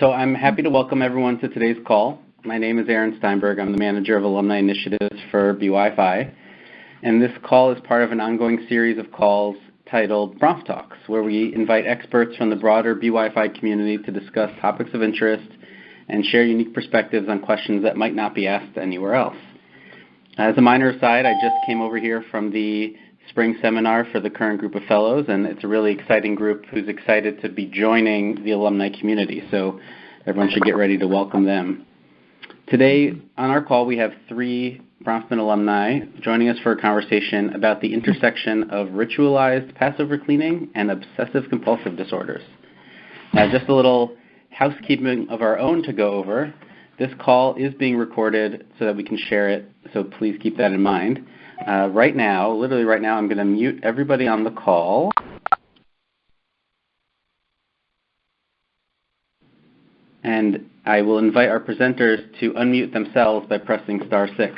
So I'm happy to welcome everyone to today's call. My name is Aaron Steinberg. I'm the manager of Alumni Initiatives for BYFI. And this call is part of an ongoing series of calls titled Bronftalks, where we invite experts from the broader BYFI community to discuss topics of interest and share unique perspectives on questions that might not be asked anywhere else. As a minor aside, I just came over here from the spring seminar for the current group of fellows, and it's a really exciting group who's excited to be joining the alumni community, so everyone should get ready to welcome them. Today on our call we have three Bronfman alumni joining us for a conversation about the intersection of ritualized Passover cleaning and obsessive-compulsive disorders. Just a little housekeeping of our own to go over. This call is being recorded so that we can share it, so please keep that in mind. Right now, literally right now, I'm going to mute everybody on the call. And I will invite our presenters to unmute themselves by pressing *6.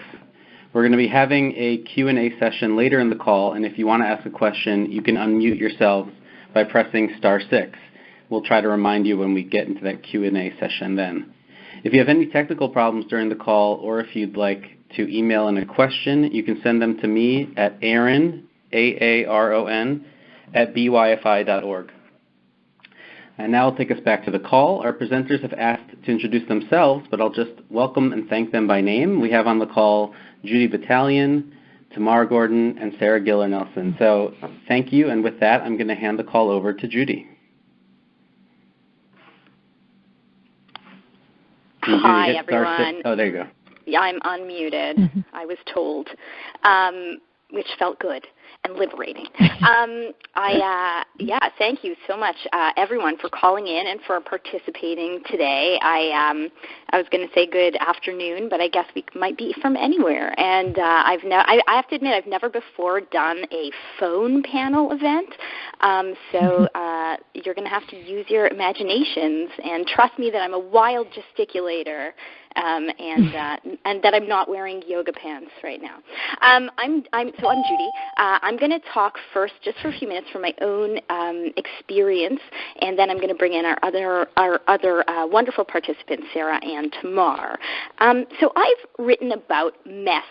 We're going to be having a Q&A session later in the call, and if you want to ask a question, you can unmute yourselves by pressing *6. We'll try to remind you when we get into that Q&A session then. If you have any technical problems during the call, or if you'd like to email in a question, you can send them to me at Aaron, A-A-R-O-N, at byfi.org. And now I'll take us back to the call. Our presenters have asked to introduce themselves, but I'll just welcome and thank them by name. We have on the call Judy Batalion, Tamar Gordon, and Sarah Giller-Nelson. So thank you, and with that, I'm going to hand the call over to Judy. Hi, everyone. Oh, there you go. Yeah, I'm unmuted, I was told, which felt good and liberating. Thank you so much, everyone, for calling in and for participating today. I was going to say good afternoon, but I guess we might be from anywhere. And I have to admit, I've never before done a phone panel event, so you're going to have to use your imaginations and trust me that I'm a wild gesticulator. And that I'm not wearing yoga pants right now. I'm Judy. I'm going to talk first, just for a few minutes, from my own experience, and then I'm going to bring in our other wonderful participants, Sarah and Tamar. So I've written about mess,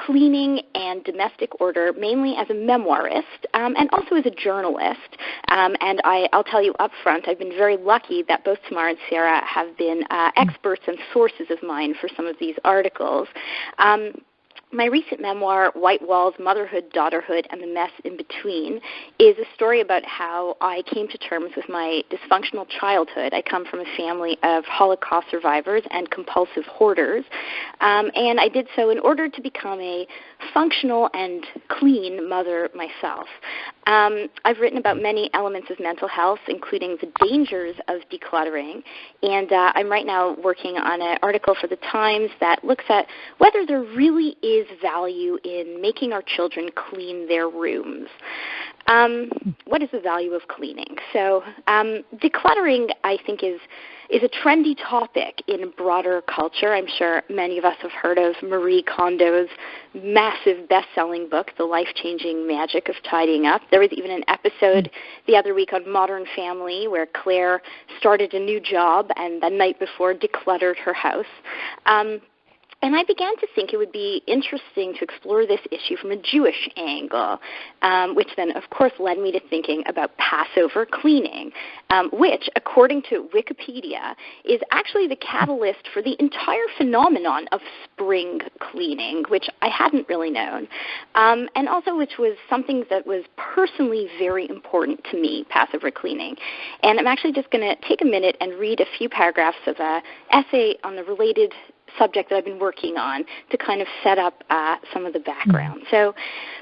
cleaning, and domestic order, mainly as a memoirist and also as a journalist. And I'll tell you up front, I've been very lucky that both Tamar and Sarah have been experts and sources of mine for some of these articles. My recent memoir, White Walls, Motherhood, Daughterhood, and the Mess in Between, is a story about how I came to terms with my dysfunctional childhood. I come from a family of Holocaust survivors and compulsive hoarders, and I did so in order to become a functional and clean mother myself. I've written about many elements of mental health, including the dangers of decluttering, and I'm right now working on an article for the Times that looks at whether there really is value in making our children clean their rooms. What is the value of cleaning? So decluttering, I think, is a trendy topic in broader culture. I'm sure many of us have heard of Marie Kondo's massive best-selling book, The Life-Changing Magic of Tidying Up. There was even an episode the other week on Modern Family where Claire started a new job and the night before decluttered her house. And I began to think it would be interesting to explore this issue from a Jewish angle, which then, of course, led me to thinking about Passover cleaning, which, according to Wikipedia, is actually the catalyst for the entire phenomenon of spring cleaning, which I hadn't really known, and also which was something that was personally very important to me, Passover cleaning. And I'm actually just going to take a minute and read a few paragraphs of an essay on the related subject that I've been working on to kind of set up some of the background. So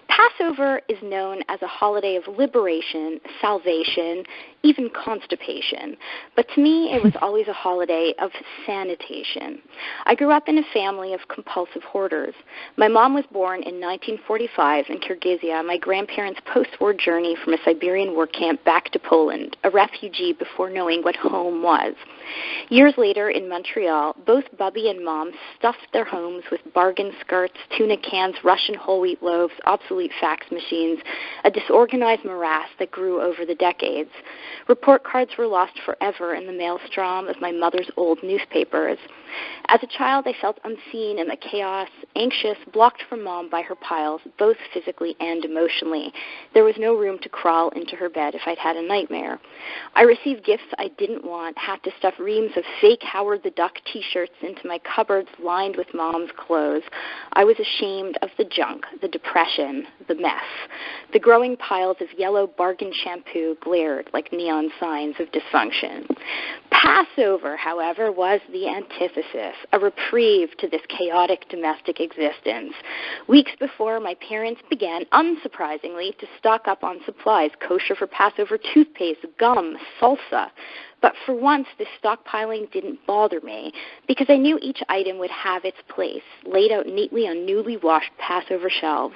Passover is known as a holiday of liberation, salvation, even constipation. But to me, it was always a holiday of sanitation. I grew up in a family of compulsive hoarders. My mom was born in 1945 in Kyrgyzia, my grandparents' post-war journey from a Siberian work camp back to Poland, a refugee before knowing what home was. Years later in Montreal, both Bubby and Mom stuffed their homes with bargain skirts, tuna cans, Russian whole wheat loaves, obsolete fax machines, a disorganized morass that grew over the decades. Report cards were lost forever in the maelstrom of my mother's old newspapers. As a child, I felt unseen in the chaos, anxious, blocked from Mom by her piles, both physically and emotionally. There was no room to crawl into her bed if I'd had a nightmare. I received gifts I didn't want, had to stuff reams of fake Howard the Duck T-shirts into my cupboards lined with Mom's clothes. I was ashamed of the junk, the depression, the mess. The growing piles of yellow bargain shampoo glared like neon signs of dysfunction. Passover, however, was the antithesis, a reprieve to this chaotic domestic existence. Weeks before, my parents began, unsurprisingly, to stock up on supplies, kosher for Passover toothpaste, gum, salsa. But for once, this stockpiling didn't bother me because I knew each item would have its place, laid out neatly on newly washed Passover shelves.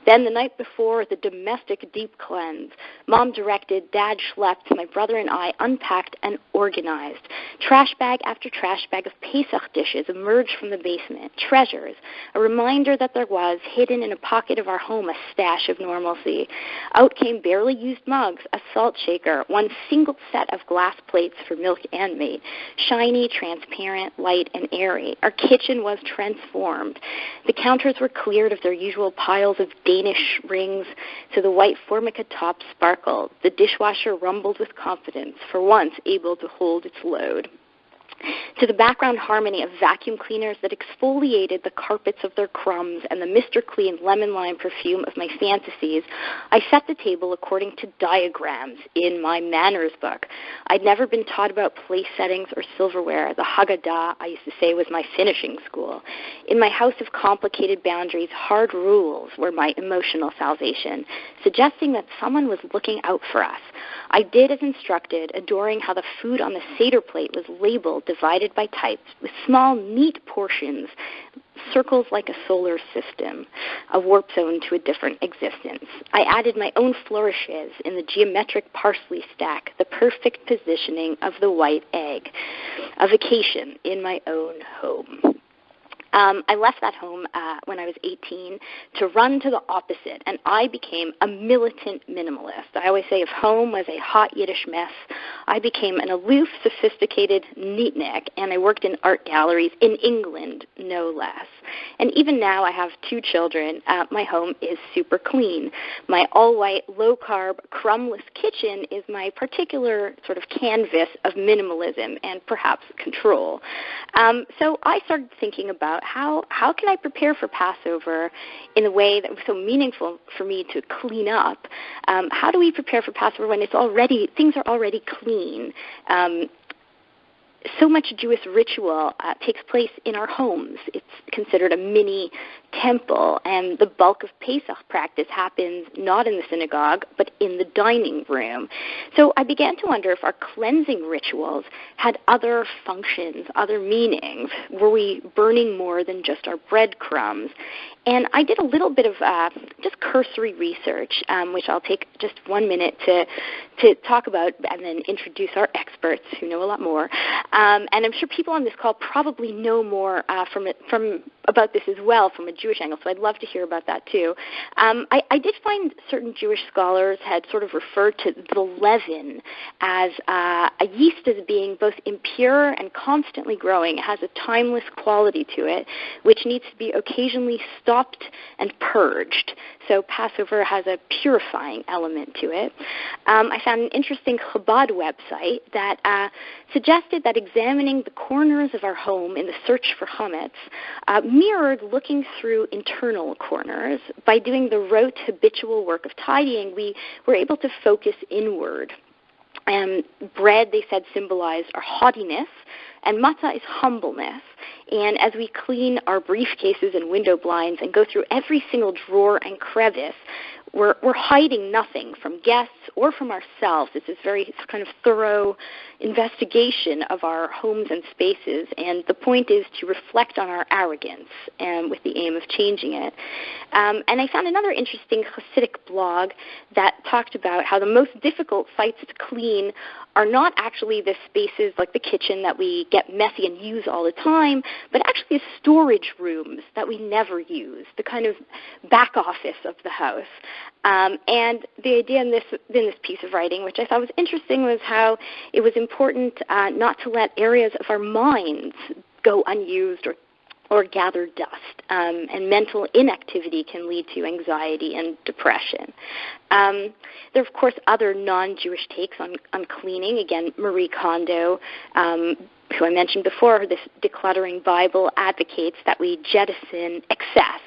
Then the night before, the domestic deep cleanse. Mom directed, Dad schlepped, my brother and I unpacked and organized. Trash bag after trash bag of Pesach dishes emerged from the basement, treasures, a reminder that there was, hidden in a pocket of our home, a stash of normalcy. Out came barely used mugs, a salt shaker, one single set of glass plates for milk and meat, shiny, transparent, light, and airy. Our kitchen was transformed. The counters were cleared of their usual piles of Danish rings, so the white Formica top sparkled. The dishwasher rumbled with confidence, for once able to hold its load. To the background harmony of vacuum cleaners that exfoliated the carpets of their crumbs and the Mr. Clean lemon lime perfume of my fantasies, I set the table according to diagrams in my manners book. I'd never been taught about place settings or silverware. The Haggadah, I used to say, was my finishing school. In my house of complicated boundaries, hard rules were my emotional salvation, suggesting that someone was looking out for us. I did as instructed, adoring how the food on the Seder plate was labeled, divided by types, with small, neat portions, circles like a solar system, a warp zone to a different existence. I added my own flourishes in the geometric parsley stack, the perfect positioning of the white egg, a vacation in my own home. I left that home when I was 18 to run to the opposite, and I became a militant minimalist. I always say if home was a hot Yiddish mess, I became an aloof, sophisticated neatnik, and I worked in art galleries in England, no less. And even now I have 2 children. My home is super clean. My all-white, low-carb, crumbless kitchen is my particular sort of canvas of minimalism and perhaps control. So I started thinking about how can I prepare for Passover in a way that was so meaningful for me to clean up. How do we prepare for Passover when things are already clean? So much Jewish ritual takes place in our homes. It's considered a mini temple, and the bulk of Pesach practice happens not in the synagogue, but in the dining room. So I began to wonder if our cleansing rituals had other functions, other meanings. Were we burning more than just our breadcrumbs? And I did a little bit of just cursory research, which I'll take just 1 minute to talk about and then introduce our experts who know a lot more. And I'm sure people on this call probably know more from about this as well from a Jewish angle, so I'd love to hear about that too. I did find certain Jewish scholars had sort of referred to the leaven as a yeast as being both impure and constantly growing. It has a timeless quality to it, which needs to be occasionally stopped and purged. So Passover has a purifying element to it. I found an interesting Chabad website that suggested that examining the corners of our home in the search for chametz mirrored looking through internal corners. By doing the rote, habitual work of tidying, we were able to focus inward. Bread, they said, symbolized our haughtiness, and matzah is humbleness. And as we clean our briefcases and window blinds and go through every single drawer and crevice, we're hiding nothing from guests or from ourselves. It's this very kind of thorough investigation of our homes and spaces, and the point is to reflect on our arrogance with the aim of changing it. And I found another interesting Hasidic blog that talked about how the most difficult sites to clean are not actually the spaces like the kitchen that we get messy and use all the time, but actually the storage rooms that we never use, the kind of back office of the house. And the idea in this piece of writing, which I thought was interesting, was how it was important not to let areas of our minds go unused or gather dust, and mental inactivity can lead to anxiety and depression. There are, of course, other non-Jewish takes on cleaning. Again, Marie Kondo, who I mentioned before, this decluttering Bible, advocates that we jettison excess.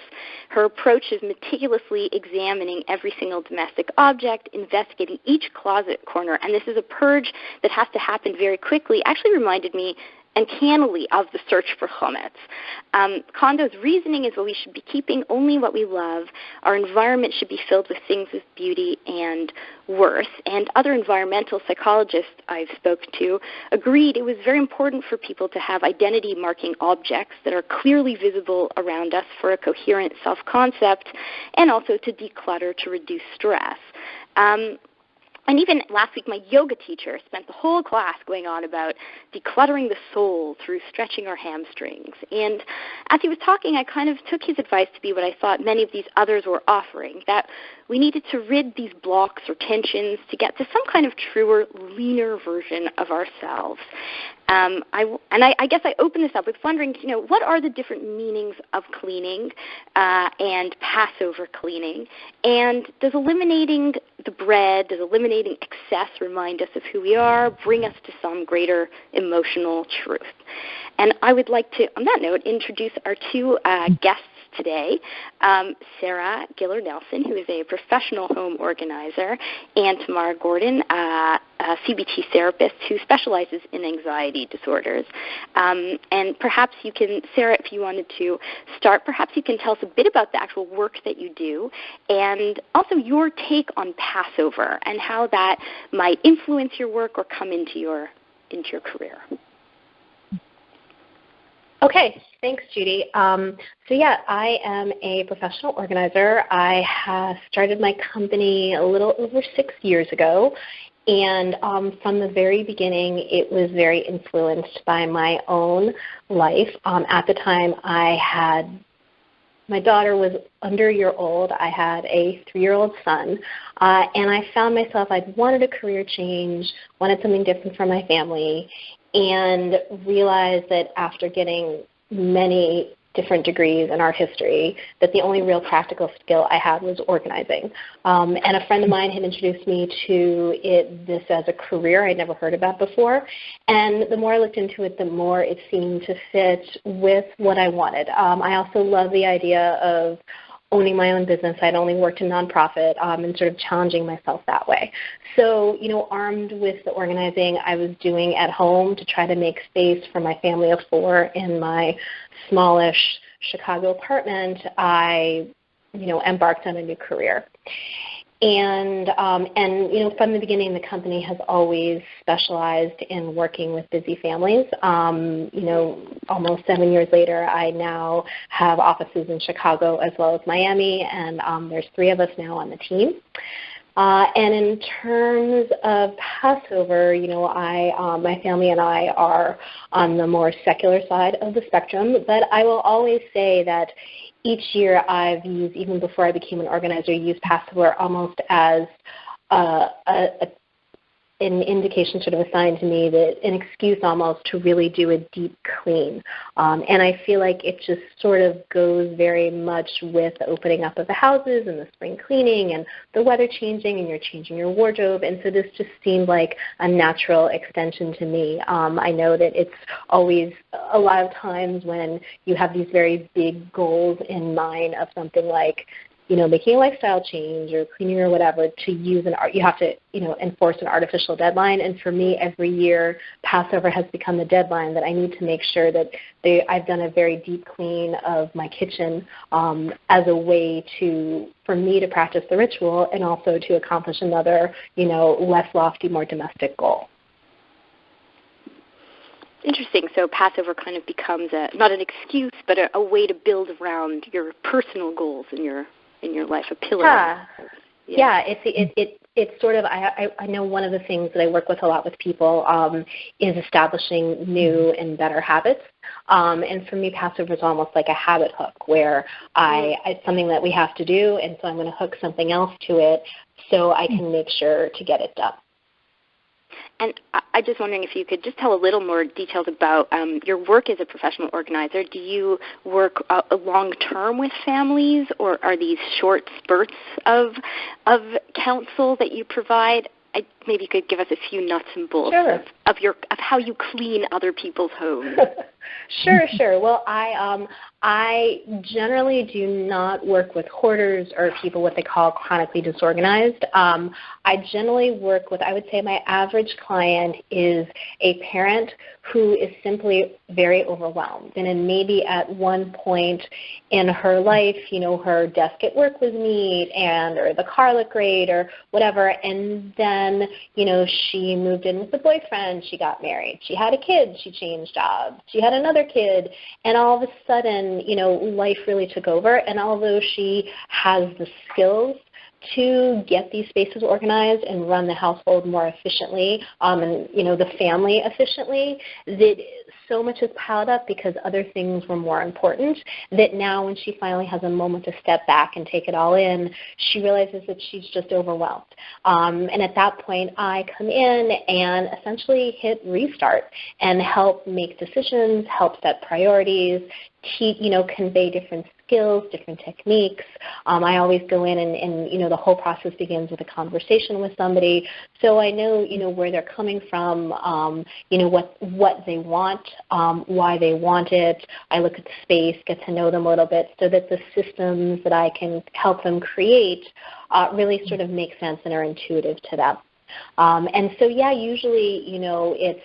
Her approach is meticulously examining every single domestic object, investigating each closet corner, and this is a purge that has to happen very quickly. Actually reminded me uncannily of the search for chametz. Kondo's reasoning is that we should be keeping only what we love. Our environment should be filled with things of beauty and worth. And other environmental psychologists I've spoken to agreed it was very important for people to have identity-marking objects that are clearly visible around us for a coherent self-concept, and also to declutter to reduce stress. And even last week, my yoga teacher spent the whole class going on about decluttering the soul through stretching our hamstrings. And as he was talking, I kind of took his advice to be what I thought many of these others were offering, that we needed to rid these blocks or tensions to get to some kind of truer, leaner version of ourselves. I guess I opened this up with wondering, what are the different meanings of cleaning and Passover cleaning? And does eliminating the bread, does eliminating excess remind us of who we are, bring us to some greater emotional truth? And I would like to, on that note, introduce our two guests today, Sarah Giller-Nelson, who is a professional home organizer, and Tamara Gordon, a CBT therapist who specializes in anxiety disorders. And perhaps you can, Sarah, if you wanted to start, perhaps you can tell us a bit about the actual work that you do, and also your take on Passover and how that might influence your work or come into your career. Okay, thanks, Judy. I am a professional organizer. I have started my company a little over 6 years ago, and from the very beginning, it was very influenced by my own life. At the time, my daughter was under a year old. I had a 3-year-old son, and I found myself, I'd wanted a career change, wanted something different for my family, and realized that after getting many different degrees in art history, that the only real practical skill I had was organizing. And a friend of mine had introduced me to this as a career I'd never heard about before. And the more I looked into it, the more it seemed to fit with what I wanted. I also love the idea of owning my own business. I'd only worked in nonprofit and sort of challenging myself that way. So, armed with the organizing I was doing at home to try to make space for my family of 4 in my smallish Chicago apartment, I, embarked on a new career. And from the beginning, the company has always specialized in working with busy families. Almost 7 years later, I now have offices in Chicago as well as Miami, and there's 3 of us now on the team. And in terms of Passover, my family and I are on the more secular side of the spectrum, but I will always say that each year I've used, even before I became an organizer, used Passover almost as an indication sort of assigned to me, that an excuse almost to really do a deep clean. And I feel like it just sort of goes very much with the opening up of the houses and the spring cleaning and the weather changing, and you're changing your wardrobe. And so this just seemed like a natural extension to me. I know that it's always a lot of times when you have these very big goals in mind of something like, making a lifestyle change or cleaning or whatever, to use you have to, enforce an artificial deadline. And for me, every year, Passover has become the deadline that I need to make sure that I've done a very deep clean of my kitchen as a way for me to practice the ritual and also to accomplish another, less lofty, more domestic goal. Interesting. So Passover kind of becomes not an excuse, but a way to build around your personal goals in your life, a pillar. Yeah, it's sort of, I know one of the things that I work with a lot with people is establishing new and better habits. And for me, Passover is almost like a habit hook where it's something that we have to do, and so I'm going to hook something else to it so I can make sure to get it done. And I'm just wondering if you could just tell a little more details about your work as a professional organizer. Do you work long-term with families, or are these short spurts of counsel that you provide? Maybe you could give us a few nuts and bolts of how you clean other people's homes. Sure. Well, I generally do not work with hoarders or people what they call chronically disorganized. I generally work with, I would say my average client is a parent who is simply very overwhelmed. And then maybe at one point in her life, her desk at work was neat or the car looked great or whatever. And then, she moved in with a boyfriend, she got married, she had a kid, she changed jobs, she had another kid, and all of a sudden, life really took over. And although she has the skills to get these spaces organized and run the household more efficiently and, the family efficiently, that so much is piled up because other things were more important that now when she finally has a moment to step back and take it all in, she realizes that she's just overwhelmed. And at that point, I come in and essentially hit restart and help make decisions, help set priorities, convey different skills, different techniques. I always go in and the whole process begins with a conversation with somebody. So I know, where they're coming from, what they want, why they want it. I look at the space, get to know them a little bit so that the systems that I can help them create really sort of make sense and are intuitive to them. And so, usually, it's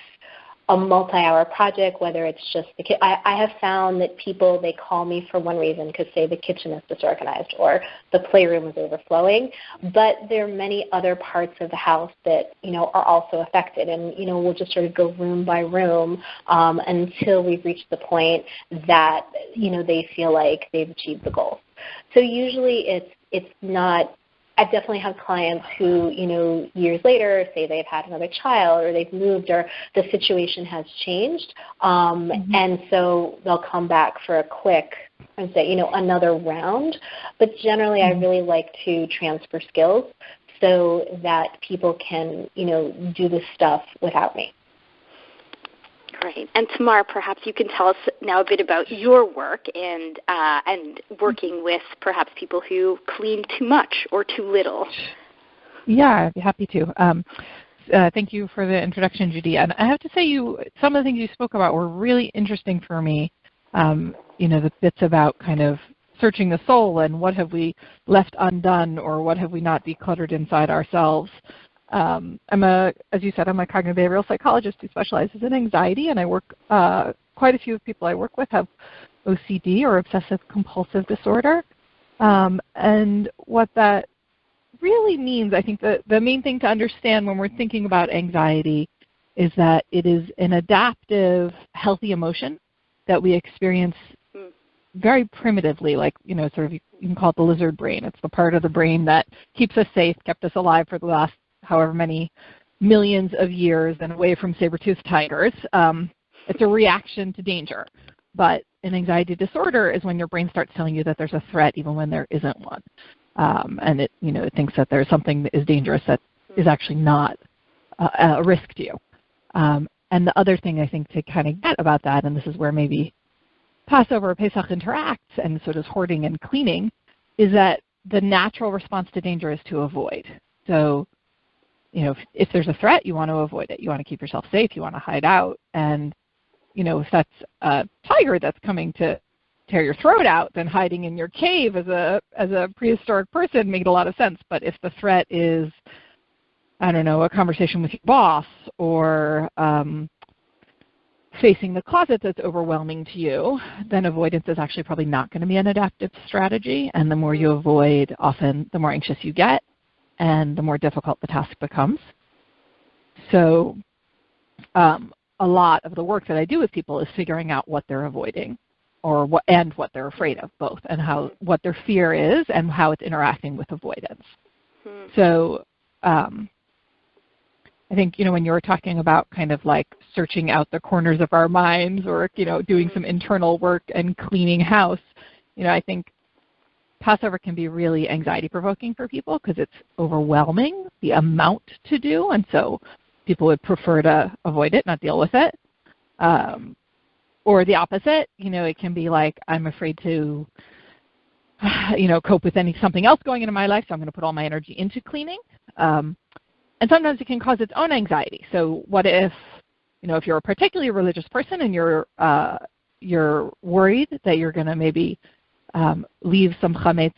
a multi-hour project, whether it's just I have found that people, they call me for one reason because, say, the kitchen is disorganized or the playroom is overflowing, but there are many other parts of the house that, are also affected. And, we'll just sort of go room by room until we've reached the point that, they feel like they've achieved the goal. So usually it's not, I definitely have clients who, years later say they've had another child or they've moved or the situation has changed. And so they'll come back for a quick, and say, another round. But generally I really like to transfer skills so that people can, do this stuff without me. Great. And Tamar, perhaps you can tell us now a bit about your work and working with perhaps people who clean too much or too little. Yeah, I'd be happy to. Thank you for the introduction, Judy. And I have to say, some of the things you spoke about were really interesting for me. The bits about kind of searching the soul and what have we left undone or what have we not decluttered inside ourselves. As you said, I'm a cognitive behavioral psychologist who specializes in anxiety, and I work, quite a few of people I work with have OCD or obsessive compulsive disorder. And what that really means, I think the main thing to understand when we're thinking about anxiety is that it is an adaptive, healthy emotion that we experience very primitively, like, sort of you can call it the lizard brain. It's the part of the brain that keeps us safe, kept us alive for the last however many millions of years and away from saber-toothed tigers. It's a reaction to danger. But an anxiety disorder is when your brain starts telling you that there's a threat even when there isn't one. And it thinks that there's something that is dangerous that is actually not a risk to you. And the other thing I think to kind of get about that, and this is where maybe Passover or Pesach interacts, and so does hoarding and cleaning, is that the natural response to danger is to avoid. So, if there's a threat, you want to avoid it. You want to keep yourself safe. You want to hide out. And, if that's a tiger that's coming to tear your throat out, then hiding in your cave as a prehistoric person made a lot of sense. But if the threat is, a conversation with your boss or facing the closet that's overwhelming to you, then avoidance is actually probably not going to be an adaptive strategy. And the more you avoid, often the more anxious you get, and the more difficult the task becomes. So a lot of the work that I do with people is figuring out what they're avoiding or what they're afraid of, both, and what their fear is and how it's interacting with avoidance. So I think, when you were talking about kind of like searching out the corners of our minds or, doing some internal work and cleaning house, I think Passover can be really anxiety-provoking for people because it's overwhelming, the amount to do, and so people would prefer to avoid it, not deal with it. Or the opposite, it can be like, I'm afraid to, cope with something else going into my life, so I'm going to put all my energy into cleaning. And sometimes it can cause its own anxiety. So what if, if you're a particularly religious person and you're worried that you're going to maybe leave some chametz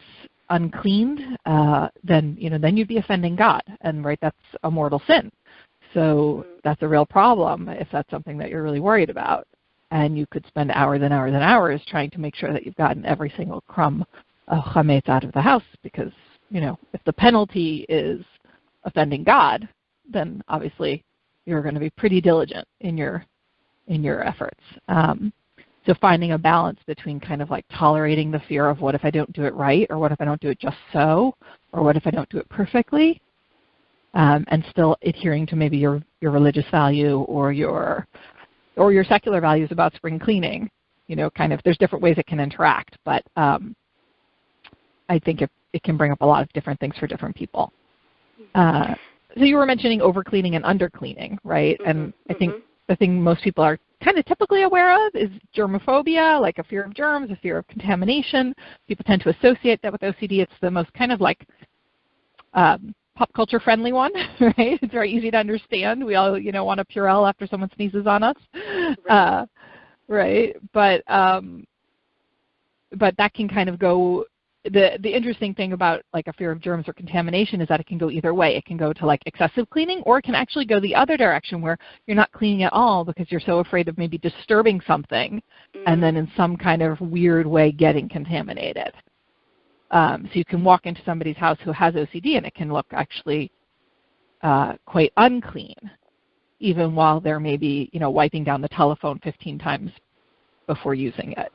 uncleaned, then you'd be offending God, and that's a mortal sin. So that's a real problem if that's something that you're really worried about. And you could spend hours and hours and hours trying to make sure that you've gotten every single crumb of chametz out of the house because, if the penalty is offending God, then obviously you're going to be pretty diligent in your efforts. So finding a balance between kind of like tolerating the fear of what if I don't do it right, or what if I don't do it just so, or what if I don't do it perfectly, and still adhering to maybe your religious value or your secular values about spring cleaning. Kind of there's different ways it can interact, but I think it can bring up a lot of different things for different people. So you were mentioning overcleaning and undercleaning, right? And I think the thing most people are kind of typically aware of is germophobia, like a fear of germs, a fear of contamination. People tend to associate that with OCD. It's the most kind of like pop culture friendly one, right? It's very easy to understand. We all, want a Purell after someone sneezes on us, right? But that can kind of go. The interesting thing about like a fear of germs or contamination is that it can go either way. It can go to like excessive cleaning, or it can actually go the other direction where you're not cleaning at all because you're so afraid of maybe disturbing something and then in some kind of weird way getting contaminated. So you can walk into somebody's house who has OCD and it can look actually quite unclean, even while they're maybe, wiping down the telephone 15 times before using it.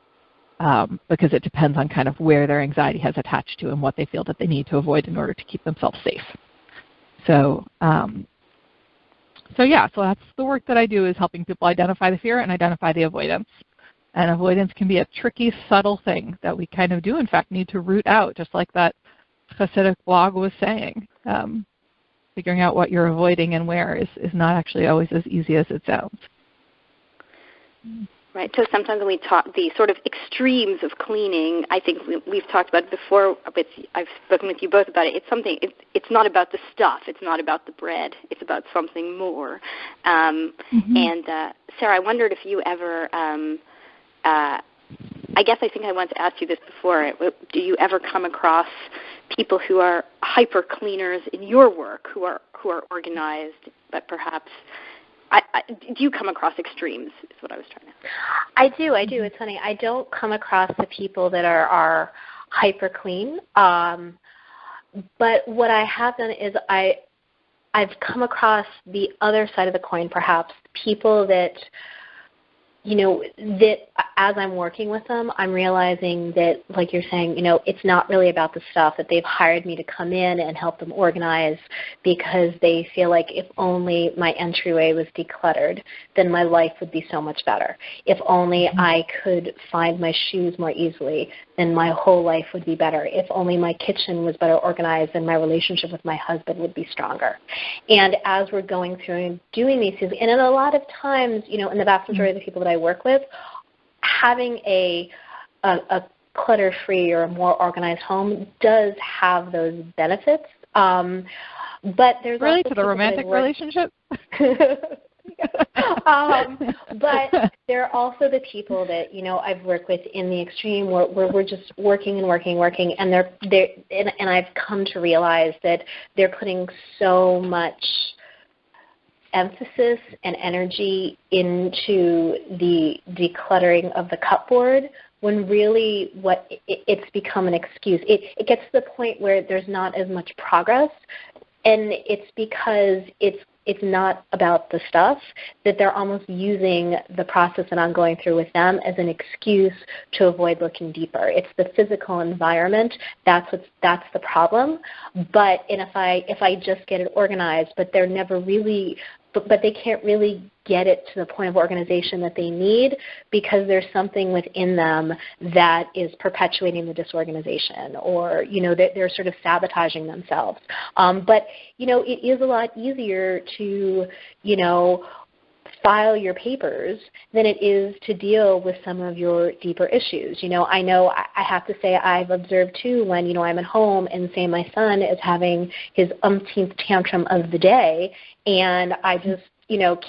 Because it depends on kind of where their anxiety has attached to and what they feel that they need to avoid in order to keep themselves safe. So that's the work that I do, is helping people identify the fear and identify the avoidance. And avoidance can be a tricky, subtle thing that we kind of do, in fact, need to root out, just like that Hasidic blog was saying. Figuring out what you're avoiding and where is not actually always as easy as it sounds. Right. So sometimes when we talk the sort of extremes of cleaning, I think we've talked about it before. I've spoken with you both about it. It's something. It's not about the stuff. It's not about the bread. It's about something more. And Sarah, I wondered if you ever. I think I wanted to ask you this before. Do you ever come across people who are hyper cleaners in your work, who are organized, but perhaps? Do you come across extremes is what I was trying to say. I do. It's funny. I don't come across the people that are hyper clean. But what I have done is I've come across the other side of the coin, perhaps, people that, that as I'm working with them, I'm realizing that, like you're saying, it's not really about the stuff, that they've hired me to come in and help them organize because they feel like if only my entryway was decluttered, then my life would be so much better. If only I could find my shoes more easily, then my whole life would be better. If only my kitchen was better organized, then my relationship with my husband would be stronger. And as we're going through and doing these things, and a lot of times, in the vast majority of the people that I work with, having a clutter-free or a more organized home does have those benefits. But there's really also to the romantic relationship. But there are also the people that I've worked with in the extreme where we're just working, and and I've come to realize that they're putting so much emphasis and energy into the decluttering of the cupboard, when really it's become an excuse. It gets to the point where there's not as much progress, and it's because it's it's not about the stuff, that they're almost using the process that I'm going through with them as an excuse to avoid looking deeper. It's the physical environment that's the problem. But if I just get it organized, but they're never really, but they can't really get it to the point of organization that they need because there's something within them that is perpetuating the disorganization, or, they're sort of sabotaging themselves. But, it is a lot easier to, file your papers than it is to deal with some of your deeper issues. I know I have to say I've observed too when, I'm at home and say my son is having his umpteenth tantrum of the day and I just,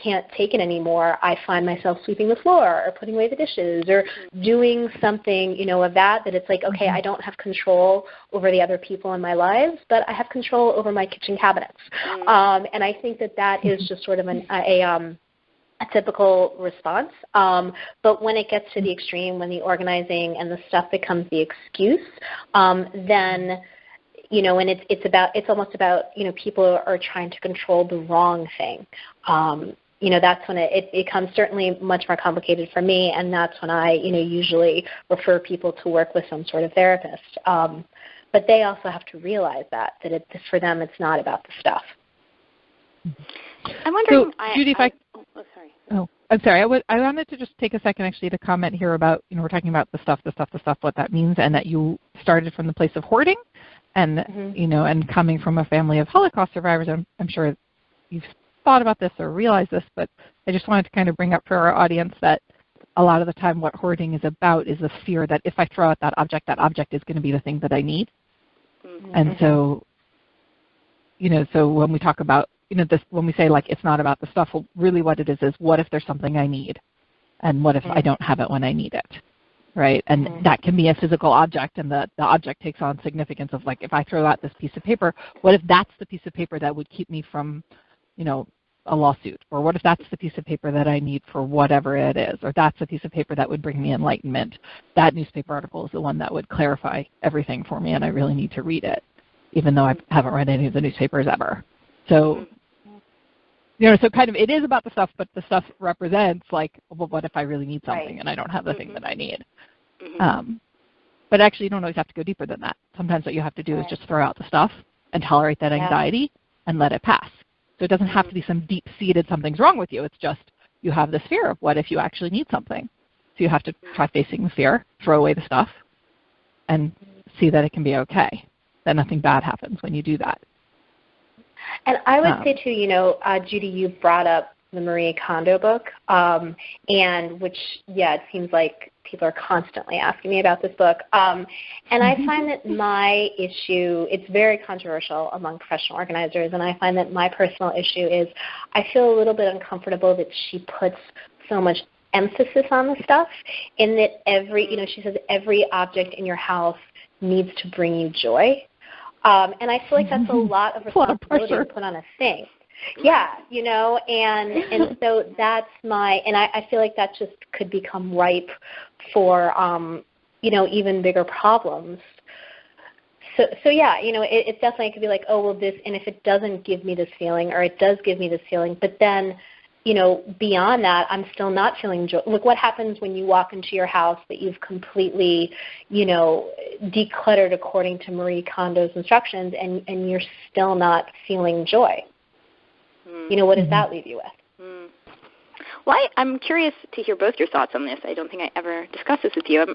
can't take it anymore. I find myself sweeping the floor or putting away the dishes or doing something, of that it's like, okay, I don't have control over the other people in my lives, but I have control over my kitchen cabinets. And I think that is just sort of a typical response. But when it gets to the extreme, when the organizing and the stuff becomes the excuse, then, and it's almost about, people are trying to control the wrong thing. That's when it becomes certainly much more complicated for me, and that's when I, usually refer people to work with some sort of therapist. But they also have to realize that for them it's not about the stuff. I'm wondering, so, Judy, I'm sorry. I wanted to just take a second actually to comment here about, we're talking about the stuff, what that means, and that you started from the place of hoarding and, and coming from a family of Holocaust survivors. I'm sure you've thought about this or realized this, but I just wanted to kind of bring up for our audience that a lot of the time what hoarding is about is the fear that if I throw out that object is going to be the thing that I need. Mm-hmm. And so, so when we talk about, when we say like it's not about the stuff, well, really what it is what if there's something I need, and what if I don't have it when I need it, right? And that can be a physical object, and the object takes on significance of like if I throw out this piece of paper, what if that's the piece of paper that would keep me from, a lawsuit, or what if that's the piece of paper that I need for whatever it is, or that's the piece of paper that would bring me enlightenment. That newspaper article is the one that would clarify everything for me, and I really need to read it, even though I haven't read any of the newspapers ever. So. So kind of it is about the stuff, but the stuff represents like, well, what if I really need something and I don't have the thing that I need? But actually, you don't always have to go deeper than that. Sometimes what you have to do is just throw out the stuff and tolerate that anxiety and let it pass. So it doesn't have to be some deep-seated something's wrong with you. It's just you have this fear of what if you actually need something. So you have to try facing the fear, throw away the stuff, and see that it can be okay, that nothing bad happens when you do that. And I would say, too, Judy, you brought up the Marie Kondo book, and which, it seems like people are constantly asking me about this book. And I find that my issue, it's very controversial among professional organizers, and I find that my personal issue is I feel a little bit uncomfortable that she puts so much emphasis on the stuff, in that she says every object in your house needs to bring you joy. And I feel like that's a lot of responsibility to put on a thing. Yeah, and so that's and I feel like that just could become ripe for, even bigger problems. So yeah, it definitely could be like, oh, well, this, and if it doesn't give me this feeling, or it does give me this feeling, but then, beyond that, I'm still not feeling joy. Look what happens when you walk into your house that you've completely, decluttered according to Marie Kondo's instructions, and you're still not feeling joy. What does that leave you with? Well, I'm curious to hear both your thoughts on this. I don't think I ever discussed this with you.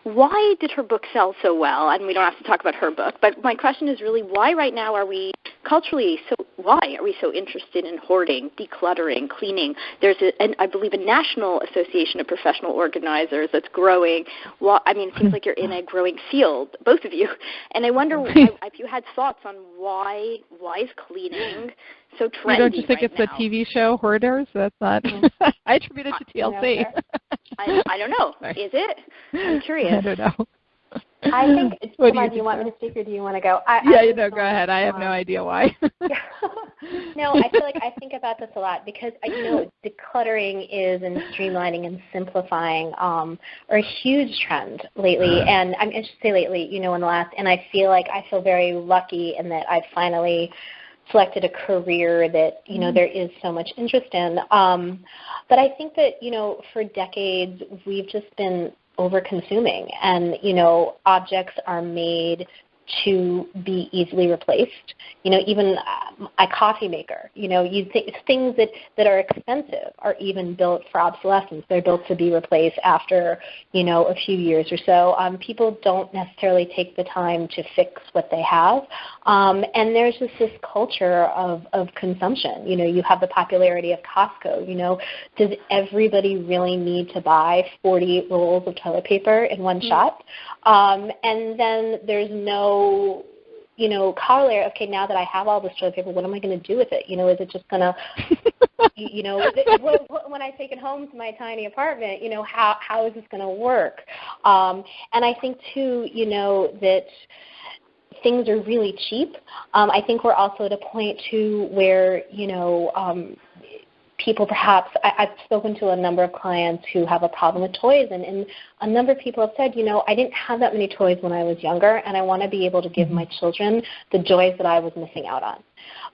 Why did her book sell so well? And we don't have to talk about her book, but my question is really why right now are we culturally why are we so interested in hoarding, decluttering, cleaning? There's I believe a national association of professional organizers that's growing. Well, it seems like you're in a growing field, both of you. And I wonder if you had thoughts on why is cleaning so trendy. Don't you think right it's now? a TV show, Hoarders? That's not. I attribute it to TLC. I don't know. Is it? I'm curious. I don't know. I think, do you want me to speak or do you want to go? Go ahead. I have no idea why. No, I feel like I think about this a lot because, decluttering is and streamlining and simplifying are a huge trend lately. And I should say lately, in the last, and I feel very lucky in that I've finally selected a career that, you know, there is so much interest in. But I think that, you know, for decades we've just been over-consuming, and, you know, objects are made to be easily replaced. You know, even a coffee maker, you know, things that are expensive are even built for obsolescence. They're built to be replaced after, you know, a few years or so. People don't necessarily take the time to fix what they have. And there's just this culture of consumption. You know, you have the popularity of Costco. You know, does everybody really need to buy 40 rolls of toilet paper in one shot? And then there's no, you know, corollary. Okay, now that I have all this toilet paper, what am I going to do with it? You know, is it just going to, you know, when I take it home to my tiny apartment, you know, how is this going to work? And I think, too, you know, that things are really cheap. I think we're also at a point, too, where, you know, people perhaps, I've spoken to a number of clients who have a problem with toys, and a number of people have said, you know, I didn't have that many toys when I was younger, and I want to be able to give my children the joys that I was missing out on.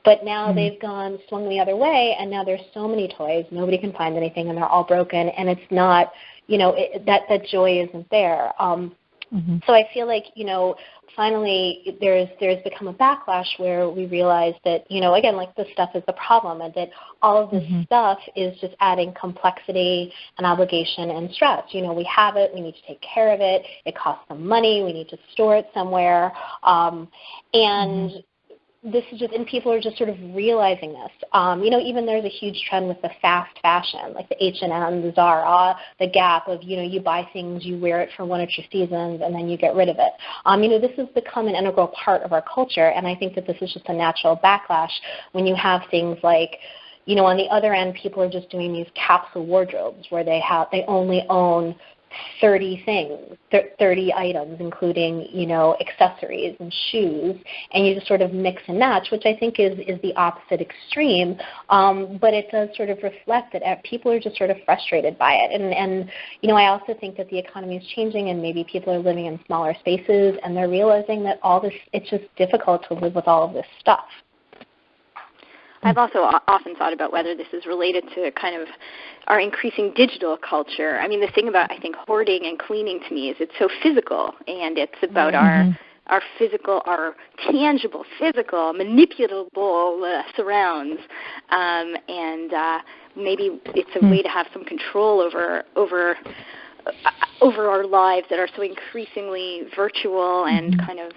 But now they've swung the other way, and now there's so many toys, nobody can find anything, and they're all broken, and it's not, you know, that joy isn't there. So I feel like, you know, finally there's become a backlash where we realize that, you know, again, like, this stuff is the problem, and that all of this stuff is just adding complexity and obligation and stress. You know, we have it, we need to take care of it, it costs some money, we need to store it somewhere, and this is just, and people are just sort of realizing this. You know, even there's a huge trend with the fast fashion, like the H&M, the Zara, the Gap of, you know, you buy things, you wear it for one or two seasons, and then you get rid of it. You know, this has become an integral part of our culture, and I think that this is just a natural backlash when you have things like, you know, on the other end, people are just doing these capsule wardrobes where they only own 30 things, 30 items, including, you know, accessories and shoes, and you just sort of mix and match, which I think is the opposite extreme, but it does sort of reflect that people are just sort of frustrated by it. And you know, I also think that the economy is changing, and maybe people are living in smaller spaces, and they're realizing that all this, it's just difficult to live with all of this stuff. I've also often thought about whether this is related to kind of our increasing digital culture. I mean, the thing about, I think, hoarding and cleaning to me is it's so physical, and it's about our physical, our tangible, physical, manipulable surrounds, and maybe it's a way to have some control over our lives that are so increasingly virtual and kind of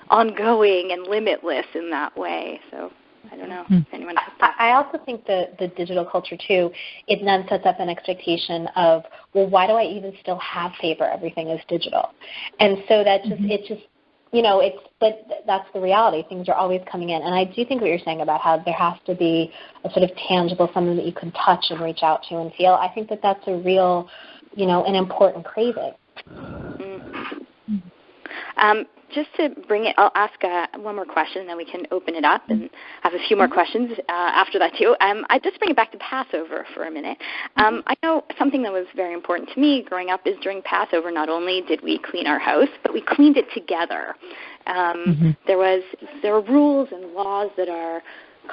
ongoing and limitless in that way. So I don't know if anyone has that. I also think the digital culture, too, it then sets up an expectation of, well, why do I even still have paper? Everything is digital. And so that just, it just, you know, but that's the reality. Things are always coming in. And I do think what you're saying about how there has to be a sort of tangible, something that you can touch and reach out to and feel. I think that that's a real, you know, an important craving. Just to bring it, I'll ask one more question, and then we can open it up and have a few more questions after that, too. I just bring it back to Passover for a minute. I know something that was very important to me growing up is during Passover, not only did we clean our house, but we cleaned it together. There were rules and laws that are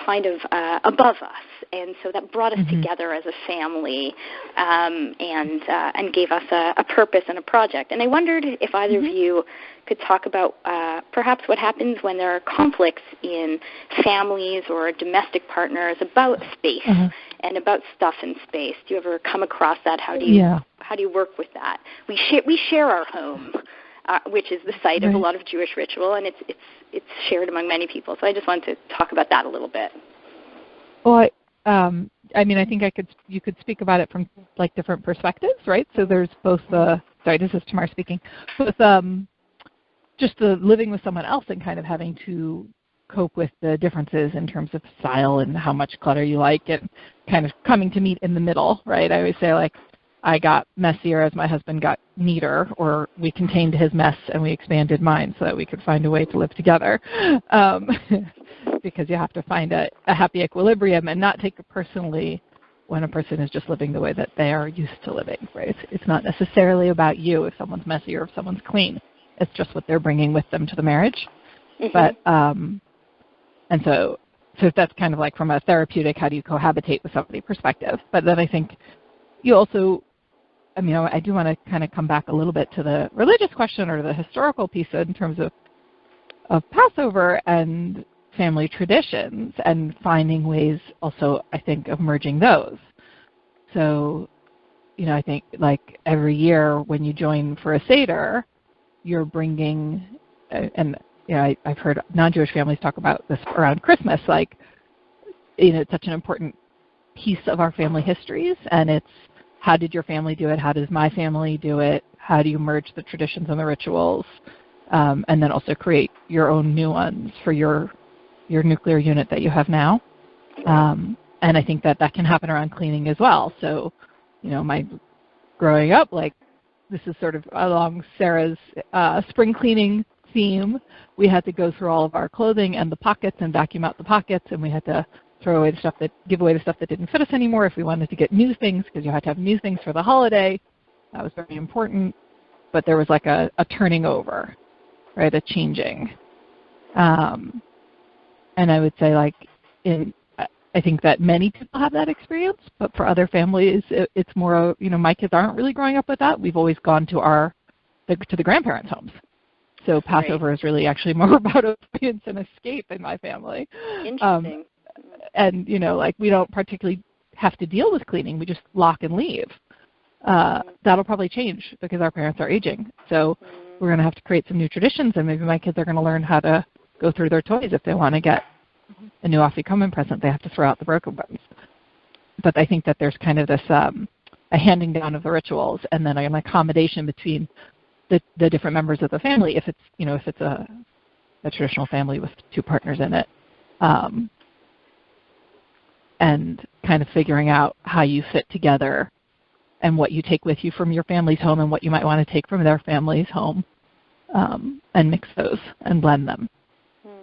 kind of above us, and so that brought us together as a family, and gave us a purpose and a project. And I wondered if either of you could talk about perhaps what happens when there are conflicts in families or domestic partners about space and about stuff in space. Do you ever come across that? How do you work with that? We share our home, which is the site of a lot of Jewish ritual, and it's shared among many people. So I just wanted to talk about that a little bit. Well, I mean, I think you could speak about it from like different perspectives, right? So there's both this is Tamar speaking, both just the living with someone else and kind of having to cope with the differences in terms of style and how much clutter you like, and kind of coming to meet in the middle, right? I always say, like, I got messier as my husband got neater, or we contained his mess and we expanded mine so that we could find a way to live together. Because you have to find a happy equilibrium and not take it personally when a person is just living the way that they are used to living, right? It's not necessarily about you if someone's messy or if someone's clean. It's just what they're bringing with them to the marriage. But and so so that's kind of like from a therapeutic, how do you cohabitate with somebody perspective. But then I think you also, I mean, I do want to kind of come back a little bit to the religious question or the historical piece in terms of Passover and family traditions and finding ways also, I think, of merging those. So, you know, I think like every year when you join for a Seder, you're bringing, and you know, I've heard non-Jewish families talk about this around Christmas, like, you know, it's such an important piece of our family histories, and it's how did your family do it? How does my family do it? How do you merge the traditions and the rituals, and then also create your own new ones for your nuclear unit that you have now? And I think that can happen around cleaning as well. So, you know, my growing up, like, this is sort of along Sarah's spring cleaning theme. We had to go through all of our clothing and the pockets and vacuum out the pockets, and we had to give away the stuff that didn't fit us anymore if we wanted to get new things, because you had to have new things for the holiday. That was very important. But there was like a turning over, right, a changing. And I would say, like, I think that many people have that experience, but for other families, it's more, you know, my kids aren't really growing up with that. We've always gone to the grandparents' homes. So Passover is really actually more about avoidance and escape in my family. Interesting. And, you know, like, we don't particularly have to deal with cleaning. We just lock and leave. That'll probably change because our parents are aging. So we're going to have to create some new traditions, and maybe my kids are going to learn how to go through their toys. If they want to get a new Afikomen present, they have to throw out the broken ones. But I think that there's kind of this a handing down of the rituals, and then an accommodation between the different members of the family, if it's, you know, if it's a traditional family with two partners in it, and kind of figuring out how you fit together and what you take with you from your family's home and what you might want to take from their family's home, and mix those and blend them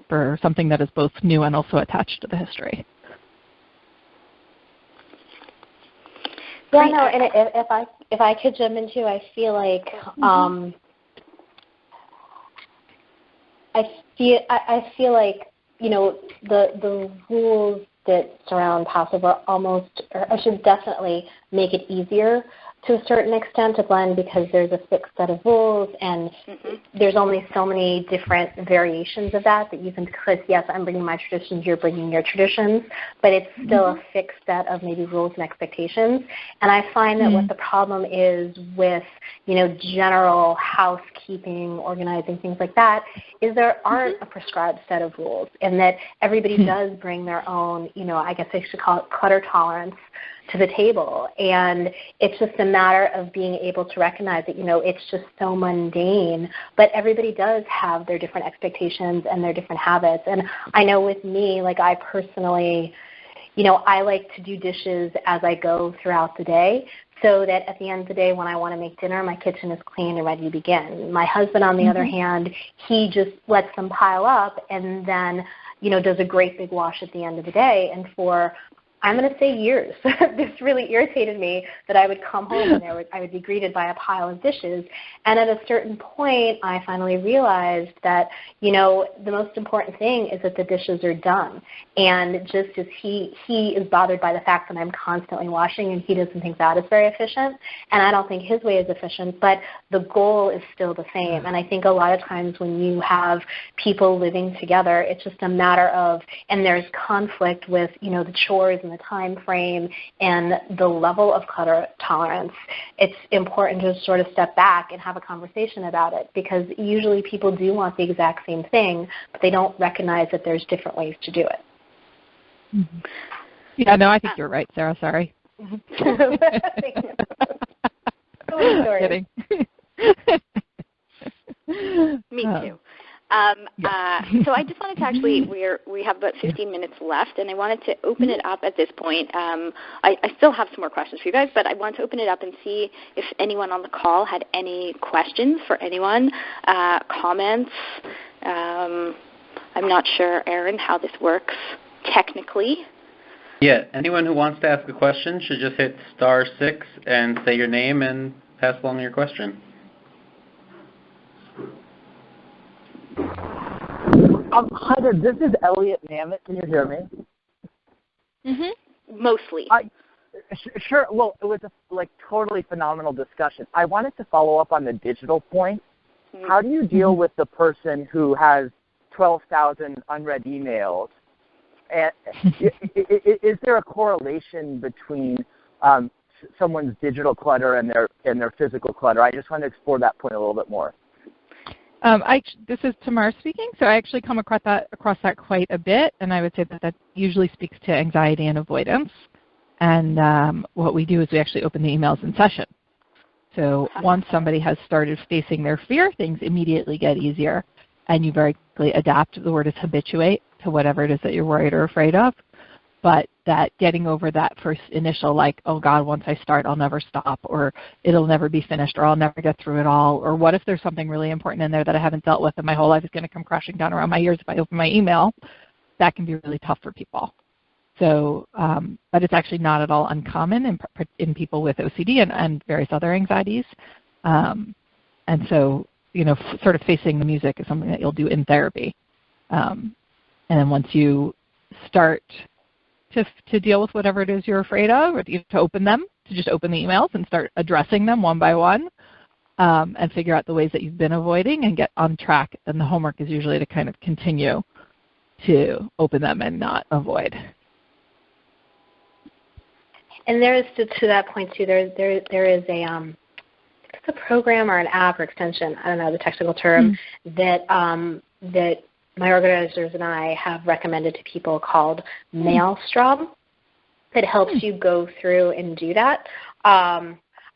for something that is both new and also attached to the history. Yeah, no, and if I could jump in too, I feel like I feel like, you know, the rules that surround Passover almost, or I should definitely make it easier to a certain extent to blend, because there's a fixed set of rules, and there's only so many different variations of that you can, because yes, I'm bringing my traditions, you're bringing your traditions, but it's still a fixed set of maybe rules and expectations. And I find that what the problem is with, you know, general housekeeping, organizing, things like that, is there aren't a prescribed set of rules, and that everybody does bring their own, you know, I guess I should call it clutter tolerance to the table. And it's just a matter of being able to recognize that, you know, it's just so mundane, but everybody does have their different expectations and their different habits. And I know with me, like, I personally, you know, I like to do dishes as I go throughout the day, so that at the end of the day, when I want to make dinner, my kitchen is clean and ready to begin. My husband, on the other hand, he just lets them pile up and then, you know, does a great big wash at the end of the day. And for, I'm going to say, years, this really irritated me, that I would come home and I would be greeted by a pile of dishes. And at a certain point, I finally realized that, you know, the most important thing is that the dishes are done. And just as he is bothered by the fact that I'm constantly washing, and he doesn't think that is very efficient, and I don't think his way is efficient, but the goal is still the same. And I think a lot of times when you have people living together, it's just a matter of, and there's conflict with, you know, the chores and the time frame and the level of clutter tolerance, it's important to sort of step back and have a conversation about it, because usually people do want the exact same thing, but they don't recognize that there's different ways to do it. Yeah, no, I think you're right, Sarah. Sorry. Kidding. Me too. So I just wanted to actually, we have about 15 minutes left, and I wanted to open it up at this point. I still have some more questions for you guys, but I want to open it up and see if anyone on the call had any questions for anyone, comments. I'm not sure, Aaron, how this works technically. Yeah, anyone who wants to ask a question should just hit *6 and say your name and pass along your question. Hi there, this is Elliot Mamet. Can you hear me? Mm-hmm. Mostly. Sure. Well, it was a totally phenomenal discussion. I wanted to follow up on the digital point. Mm-hmm. How do you deal with the person who has 12,000 unread emails? And is there a correlation between someone's digital clutter and their physical clutter? I just want to explore that point a little bit more. This is Tamar speaking. So I actually come across that quite a bit, and I would say that usually speaks to anxiety and avoidance. And what we do is we actually open the emails in session. So once somebody has started facing their fear, things immediately get easier, and you very quickly adapt. The word is habituate to whatever it is that you're worried or afraid of. But that getting over that first initial, like, oh God, once I start, I'll never stop, or it'll never be finished, or I'll never get through it all, or what if there's something really important in there that I haven't dealt with and my whole life is going to come crashing down around my ears if I open my email, that can be really tough for people. So, but it's actually not at all uncommon in people with OCD and various other anxieties. And so, sort of facing the music is something that you'll do in therapy. And then once you start to deal with whatever it is you're afraid of, or to open them, to just open the emails and start addressing them one by one, and figure out the ways that you've been avoiding and get on track. And the homework is usually to kind of continue to open them and not avoid. And there is, to that point too, there is a program or an app or extension, I don't know the technical term, that my organizers and I have recommended to people called Maelstrom that helps you go through and do that.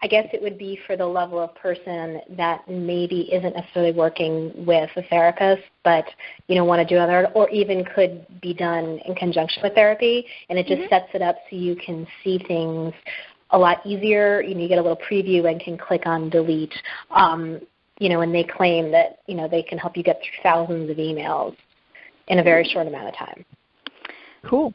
I guess it would be for the level of person that maybe isn't necessarily working with a therapist, but want to do other, or even could be done in conjunction with therapy, and it just sets it up so you can see things a lot easier. You get a little preview and can click on delete. And they claim that they can help you get through thousands of emails in a very short amount of time. Cool.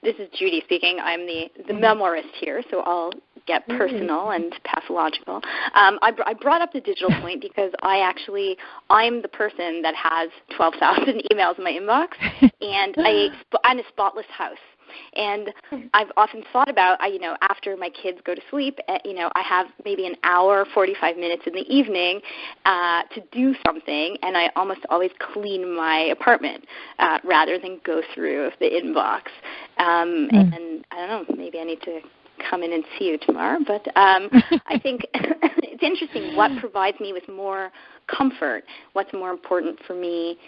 This is Judy speaking. I'm the memoirist here, so I'll get personal and pathological. I brought up the digital point because I'm the person that has 12,000 emails in my inbox, and I'm a spotless house. And I've often thought about, after my kids go to sleep, I have maybe an hour, 45 minutes in the evening to do something, and I almost always clean my apartment rather than go through the inbox. And I don't know, maybe I need to come in and see you tomorrow, but I think it's interesting what provides me with more comfort, what's more important for me.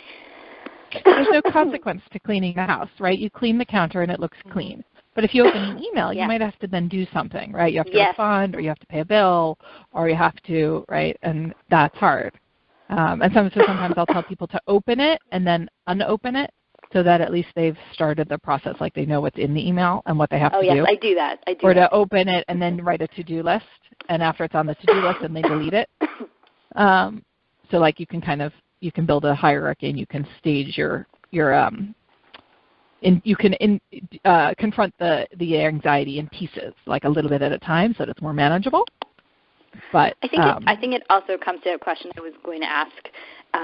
There's no consequence to cleaning the house, right? You clean the counter and it looks clean. But if you open an email, you might have to then do something, right? You have to respond, or you have to pay a bill, or you have to, right? And that's hard. And sometimes I'll tell people to open it and then unopen it so that at least they've started the process, like they know what's in the email and what they have to do. Oh, yes, I do that. Or to open it and then write a to-do list, and after it's on the to-do list, then they delete it. So like you can build a hierarchy, and you can stage confront the anxiety in pieces, like a little bit at a time, so that it's more manageable. But I think it also comes to a question I was going to ask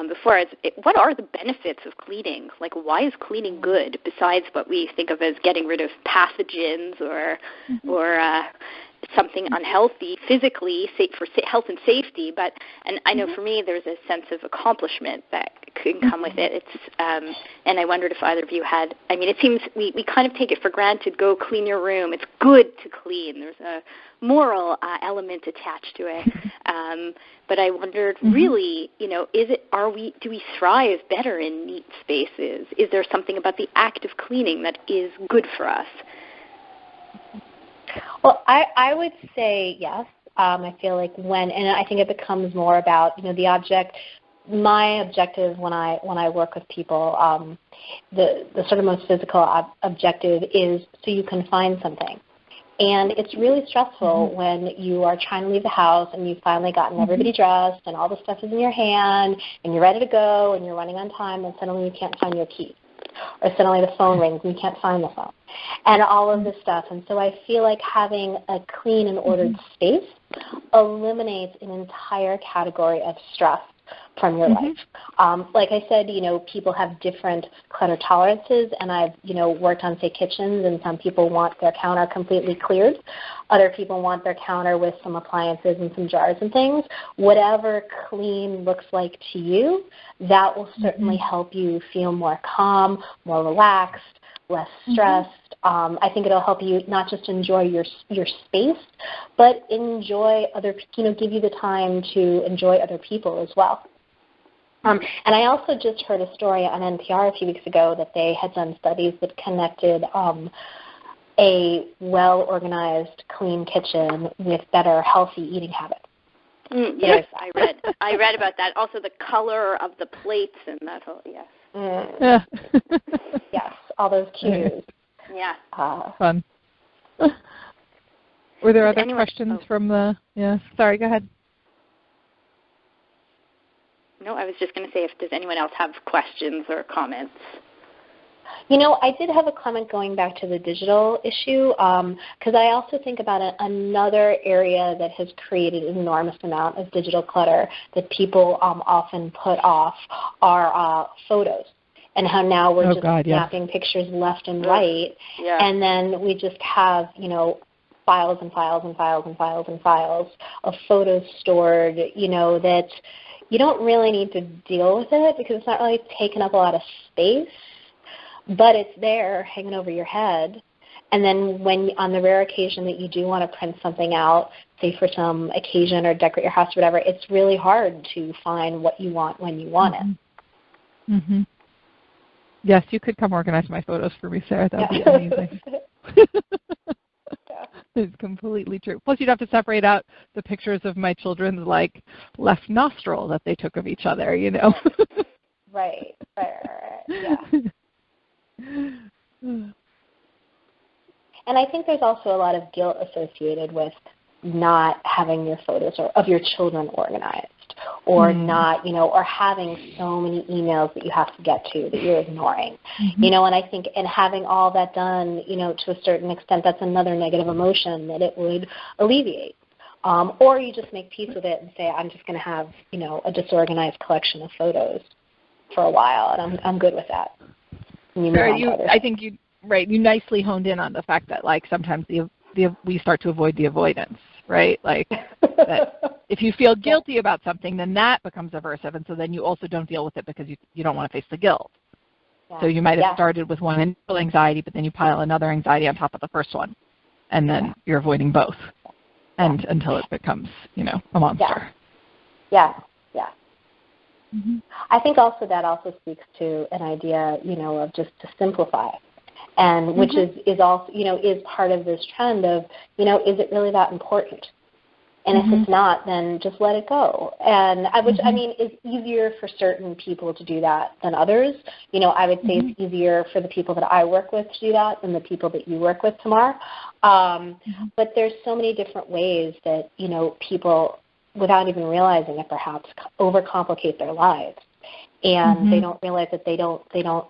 before. What are the benefits of cleaning? Like, why is cleaning good besides what we think of as getting rid of pathogens or something unhealthy physically for health and safety? And I know for me there's a sense of accomplishment that can come with it. It's and I wondered if either of you had. I mean, it seems we kind of take it for granted. Go clean your room. It's good to clean. There's a moral element attached to it. But I wondered, really, do we thrive better in neat spaces? Is there something about the act of cleaning that is good for us? Well, I would say yes. I feel like and I think it becomes more about, the object. My objective when I work with people, the sort of most physical objective is so you can find something. And it's really stressful when you are trying to leave the house and you've finally gotten everybody dressed and all the stuff is in your hand and you're ready to go and you're running on time, and suddenly you can't find your keys. Or suddenly the phone rings and you can't find the phone, and all of this stuff. And so I feel like having a clean and ordered space eliminates an entire category of stress from your life. Like I said, people have different clutter tolerances, and I've, worked on, say, kitchens, and some people want their counter completely cleared. Other people want their counter with some appliances and some jars and things. Whatever clean looks like to you, that will certainly help you feel more calm, more relaxed, less stressed. I think it'll help you not just enjoy your space, but enjoy give you the time to enjoy other people as well. And I also just heard a story on NPR a few weeks ago that they had done studies that connected a well-organized, clean kitchen with better, healthy eating habits. Yes, I read about that. Also, the color of the plates and that whole, yes. Yes, all those cues. Yeah. Fun. Were there other questions from the, sorry, go ahead. No, I was just going to say, does anyone else have questions or comments? I did have a comment going back to the digital issue, because I also think about another area that has created an enormous amount of digital clutter that people often put off are photos, and how now we're snapping pictures left and right, and then we just have, files and files and files and files and files of photos stored, that you don't really need to deal with it because it's not really taking up a lot of space. But it's there hanging over your head. And then when on the rare occasion that you do want to print something out, say for some occasion or decorate your house or whatever, it's really hard to find what you want when you want it. Yes, you could come organize my photos for me, Sarah. That would be amazing. It's completely true. Plus, you'd have to separate out the pictures of my children's, left nostril that they took of each other, Right. Yeah. And I think there's also a lot of guilt associated with not having your photos of your children organized, or not, or having so many emails that you have to get to that you're ignoring, and I think, and having all that done, to a certain extent, that's another negative emotion that it would alleviate. Or you just make peace with it and say, I'm just going to have, a disorganized collection of photos for a while, and I'm good with that. I think you nicely honed in on the fact that sometimes we start to avoid the avoidance, right? That if you feel guilty about something, then that becomes aversive, and so then you also don't deal with it because you don't want to face the guilt. Yeah. So you might have started with one initial anxiety, but then you pile another anxiety on top of the first one, and then you're avoiding both, and until it becomes a monster. Yeah. I think also that also speaks to an idea, of just to simplify, and which is also, is part of this trend of, is it really that important? And if it's not, then just let it go. And which I mean, it's easier for certain people to do that than others. I would say it's easier for the people that I work with to do that than the people that you work with, Tamar. But there's so many different ways that, people, without even realizing it, perhaps overcomplicate their lives, and they don't realize that they don't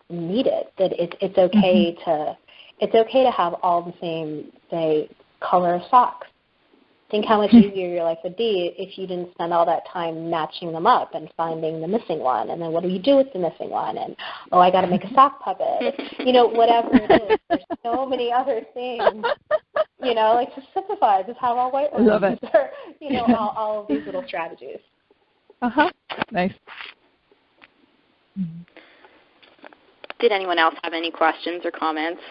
need it. That it's okay to have all the same, say, color of socks. Think how much easier your life would be if you didn't spend all that time matching them up and finding the missing one, and then what do you do with the missing one? And I got to make a sock puppet. Whatever it is. There's so many other things. To simplify, just have all white ones. Love it. Or, all of these little strategies. Nice. Did anyone else have any questions or comments?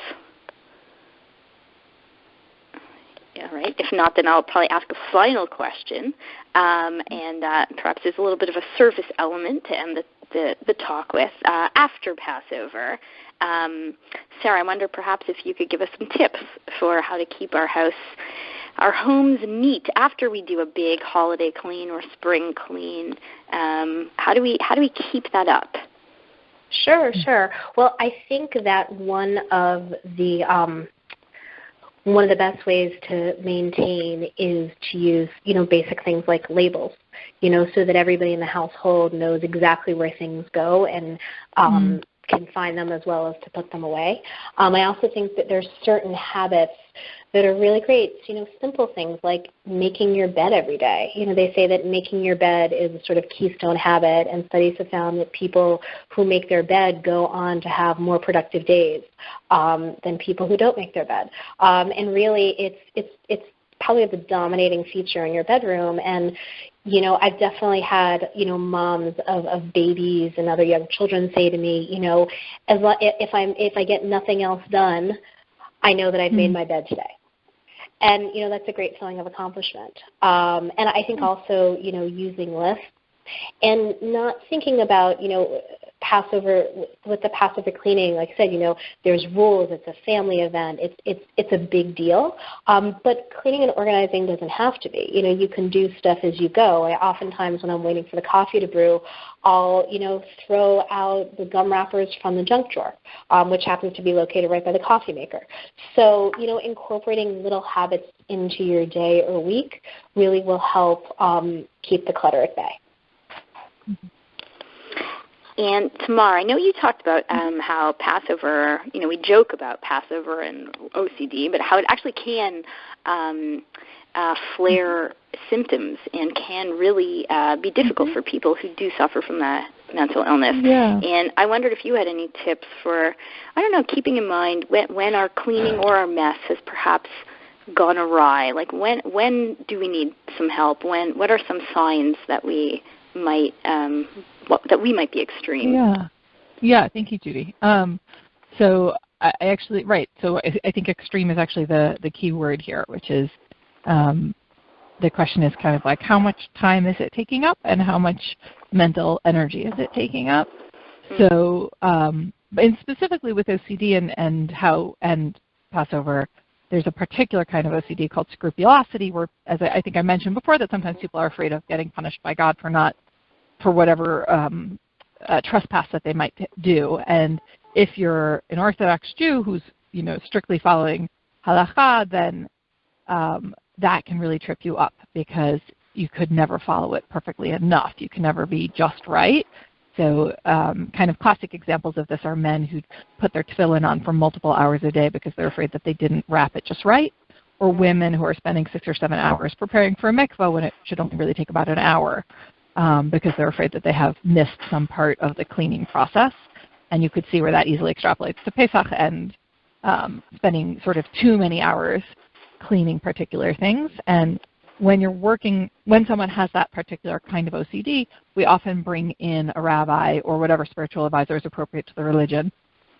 All right. If not, then I'll probably ask a final question, and perhaps there's a little bit of a service element to end the talk with. After Passover, Sarah, I wonder perhaps if you could give us some tips for how to keep our homes neat after we do a big holiday clean or spring clean. How do we keep that up? Sure. Well, I think that one of the best ways to maintain is to use, basic things like labels, so that everybody in the household knows exactly where things go and can find them as well as to put them away. I also think that there's certain habits that are really great, simple things like making your bed every day. They say that making your bed is a sort of keystone habit, and studies have found that people who make their bed go on to have more productive days than people who don't make their bed. And really, it's probably the dominating feature in your bedroom. And I've definitely had, moms of babies and other young children say to me, if I get nothing else done, I know that I've made my bed today. And, that's a great feeling of accomplishment. And I think also, using lists and not thinking about, Passover, with the Passover cleaning, like I said, there's rules. It's a family event. It's a big deal. But cleaning and organizing doesn't have to be. You can do stuff as you go. Oftentimes when I'm waiting for the coffee to brew, I'll, throw out the gum wrappers from the junk drawer, which happens to be located right by the coffee maker. So, incorporating little habits into your day or week really will help keep the clutter at bay. Mm-hmm. And Tamar, I know you talked about how Passover, we joke about Passover and OCD, but how it actually can flare symptoms and can really be difficult for people who do suffer from that mental illness. Yeah. And I wondered if you had any tips for, keeping in mind when our cleaning or our mess has perhaps gone awry. Like when do we need some help? What are some signs that we might be extreme? Yeah. Thank you, Judy. So I actually, right. So I think extreme is actually the key word here, which is the question is kind of like how much time is it taking up and how much mental energy is it taking up. Mm-hmm. So, and specifically with OCD and Passover, there's a particular kind of OCD called scrupulosity, where, as I think I mentioned before, that sometimes people are afraid of getting punished by God for whatever trespass that they might do. And if you're an Orthodox Jew who's strictly following halakha, then that can really trip you up because you could never follow it perfectly enough. You can never be just right. So kind of classic examples of this are men who put their tefillin on for multiple hours a day because they're afraid that they didn't wrap it just right, or women who are spending 6 or 7 hours preparing for a mikvah when it should only really take about an hour because they're afraid that they have missed some part of the cleaning process. And you could see where that easily extrapolates to Pesach and spending sort of too many hours cleaning particular things. And when someone has that particular kind of OCD, we often bring in a rabbi or whatever spiritual advisor is appropriate to the religion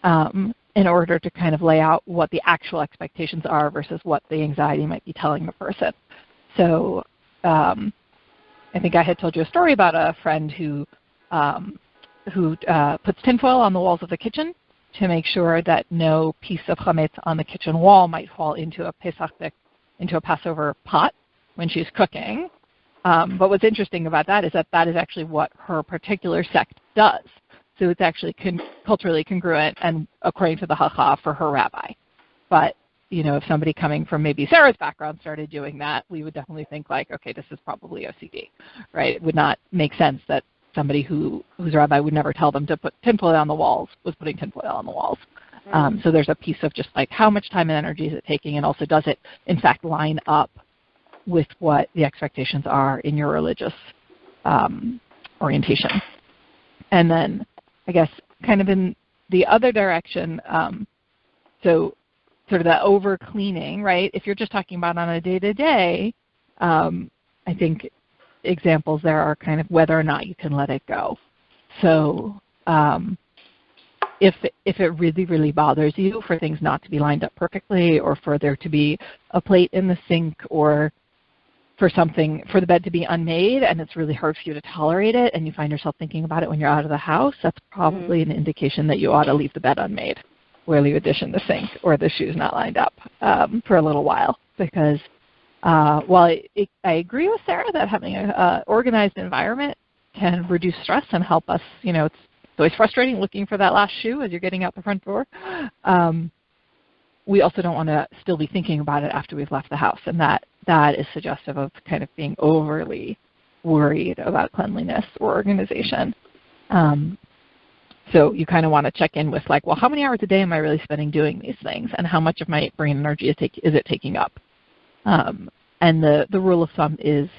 in order to kind of lay out what the actual expectations are versus what the anxiety might be telling the person. So I think I had told you a story about a friend who puts tinfoil on the walls of the kitchen to make sure that no piece of chametz on the kitchen wall might fall into a Passover pot when she's cooking. But what's interesting about that is is actually what her particular sect does. So it's actually culturally congruent and according to the halacha for her rabbi. But if somebody coming from maybe Sarah's background started doing that, we would definitely think like, okay, this is probably OCD, right? It would not make sense that somebody whose rabbi would never tell them to put tinfoil on the walls was putting tinfoil on the walls. So there's a piece of just like how much time and energy is it taking, and also does it in fact line up with what the expectations are in your religious orientation. And then I guess kind of in the other direction, so sort of the over cleaning, right? If you're just talking about on a day-to-day, I think examples there are kind of whether or not you can let it go. So if it really, really bothers you for things not to be lined up perfectly, or for there to be a plate in the sink, or for the bed to be unmade and it's really hard for you to tolerate it and you find yourself thinking about it when you're out of the house, that's probably an indication that you ought to leave the bed unmade, or leave a dish in the sink, or the shoes not lined up for a little while. Because while I agree with Sarah that having an organized environment can reduce stress and help us, it's always frustrating looking for that last shoe as you're getting out the front door. We also don't want to still be thinking about it after we've left the house, and that is suggestive of kind of being overly worried about cleanliness or organization. So you kind of want to check in with like, well, how many hours a day am I really spending doing these things, and how much of my brain energy is it taking up? And the rule of thumb is,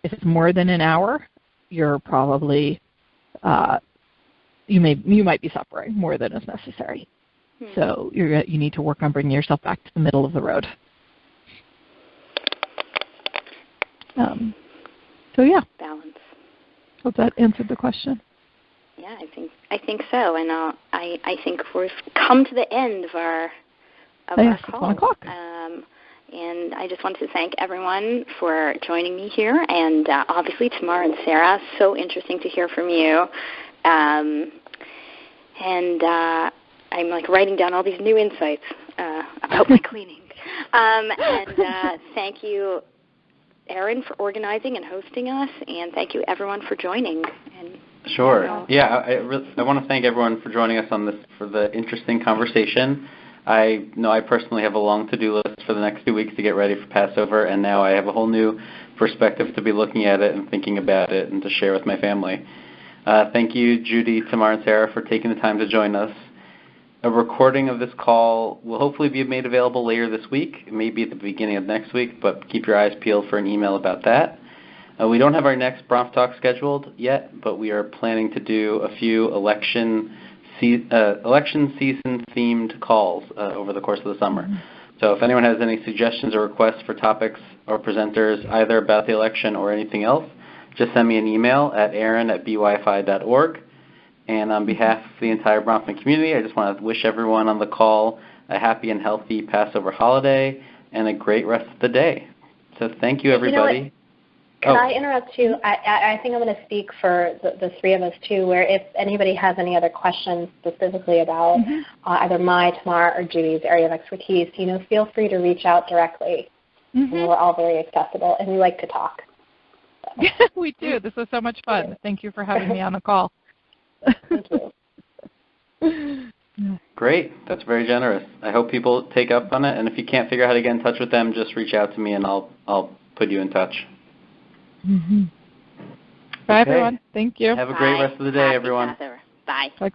if it's more than an hour, you're probably you might be suffering more than is necessary. So you need to work on bringing yourself back to the middle of the road. So yeah, balance. Hope that answered the question. Yeah, I think so, and I think we've come to the end of our call. 1 o'clock. And I just wanted to thank everyone for joining me here, and obviously Tamar and Sarah. So interesting to hear from you. And I'm like writing down all these new insights about my cleaning. And thank you, Erin, for organizing and hosting us, and thank you everyone for joining. And sure. Yeah, I want to thank everyone for joining us on this, for the interesting conversation. I know I personally have a long to-do list for the next 2 weeks to get ready for Passover, and now I have a whole new perspective to be looking at it and thinking about it and to share with my family. Thank you, Judy, Tamar, and Sarah, for taking the time to join us. A recording of this call will hopefully be made available later this week, maybe at the beginning of next week, but keep your eyes peeled for an email about that. We don't have our next Bronftalk scheduled yet, but we are planning to do a few election season themed calls over the course of the summer. So if anyone has any suggestions or requests for topics or presenters, either about the election or anything else, just send me an email at aaron@byfi.org. And on behalf of the entire Bronfman community, I just want to wish everyone on the call a happy and healthy Passover holiday and a great rest of the day. So thank you, everybody. Can I interrupt too? I think I'm going to speak for the three of us too, where if anybody has any other questions specifically about either my, Tamar, or Judy's area of expertise, feel free to reach out directly. We're all very accessible, and we like to talk. So. We do. This was so much fun. Thank you for having me on the call. Thank you. Great. That's very generous. I hope people take up on it, and if you can't figure out how to get in touch with them, just reach out to me, and I'll put you in touch. Bye, everyone. Thank you. Have a great rest of the day, everyone. Bye. Talk